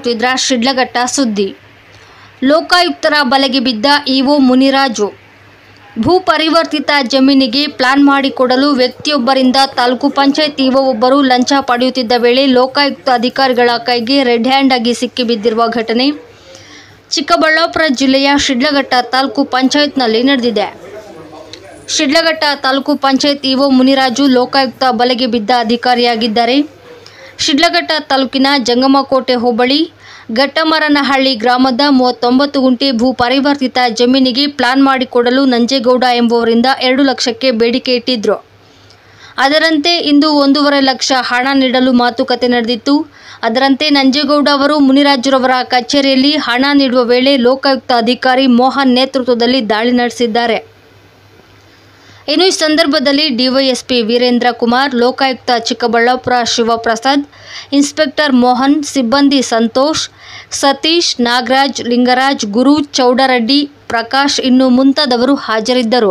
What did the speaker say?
ಮಾಡುತ್ತಿದ್ದ ಶಿಡ್ಲಘಟ್ಟ ಸುದ್ದಿ. ಲೋಕಾಯುಕ್ತರ ಬಲೆಗೆ ಬಿದ್ದ ಇಒ ಮುನಿರಾಜು. ಭೂ ಪರಿವರ್ತಿತ ಜಮೀನಿಗೆ ಪ್ಲಾನ್ ಮಾಡಿಕೊಡಲು ವ್ಯಕ್ತಿಯೊಬ್ಬರಿಂದ ತಾಲೂಕು ಪಂಚಾಯತ್ ಇಒ ಒಬ್ಬರು ಲಂಚ ಪಡೆಯುತ್ತಿದ್ದ ವೇಳೆ ಲೋಕಾಯುಕ್ತ ಅಧಿಕಾರಿಗಳ ಕೈಗೆ ರೆಡ್ ಹ್ಯಾಂಡ್ ಆಗಿ ಸಿಕ್ಕಿಬಿದ್ದಿರುವ ಘಟನೆ ಚಿಕ್ಕಬಳ್ಳಾಪುರ ಜಿಲ್ಲೆಯ ಶಿಡ್ಲಘಟ್ಟ ತಾಲೂಕು ಪಂಚಾಯತ್ನಲ್ಲಿ ನಡೆದಿದೆ. ಶಿಡ್ಲಘಟ್ಟ ತಾಲೂಕು ಪಂಚಾಯತ್ ಇಒ ಮುನಿರಾಜು ಲೋಕಾಯುಕ್ತ ಬಲೆಗೆ ಬಿದ್ದ ಅಧಿಕಾರಿಯಾಗಿದ್ದಾರೆ. ಶಿಡ್ಲಘಟ್ಟ ತಾಲೂಕಿನ ಜಂಗಮಕೋಟೆ ಹೋಬಳಿ ಘಟ್ಟಮರನಹಳ್ಳಿ ಗ್ರಾಮದ 39 ಗುಂಟೆ ಭೂ ಪರಿವರ್ತಿತ ಜಮೀನಿಗೆ ಪ್ಲಾನ್ ಮಾಡಿಕೊಡಲು ನಂಜೇಗೌಡ ಎಂಬುವರಿಂದ 2 ಲಕ್ಷಕ್ಕೆ ಬೇಡಿಕೆ ಇಟ್ಟಿದ್ರು. ಅದರಂತೆ ಇಂದು 1.5 ಲಕ್ಷ ಹಣ ನೀಡಲು ಮಾತುಕತೆ ನಡೆದಿತ್ತು. ಅದರಂತೆ ನಂಜೇಗೌಡ ಅವರು ಮುನಿರಾಜುರವರ ಕಚೇರಿಯಲ್ಲಿ ಹಣ ನೀಡುವ ವೇಳೆ ಲೋಕಾಯುಕ್ತ ಅಧಿಕಾರಿ ಮೋಹನ್ ನೇತೃತ್ವದಲ್ಲಿ ದಾಳಿ ನಡೆಸಿದ್ದಾರೆ. ಇನ್ನು ಈ ಸಂದರ್ಭದಲ್ಲಿ ಡಿವೈಎಸ್ಪಿ ವೀರೇಂದ್ರ ಕುಮಾರ್, ಲೋಕಾಯುಕ್ತ ಚಿಕ್ಕಬಳ್ಳಾಪುರ ಶಿವಪ್ರಸಾದ್, ಇನ್ಸ್ಪೆಕ್ಟರ್ ಮೋಹನ್, ಸಿಬ್ಬಂದಿ ಸಂತೋಷ್, ಸತೀಶ್, ನಾಗರಾಜ್, ಲಿಂಗರಾಜ್, ಗುರು, ಚೌಡರೆಡ್ಡಿ, ಪ್ರಕಾಶ್ ಇನ್ನು ಮುಂತಾದವರು ಹಾಜರಿದ್ದರು.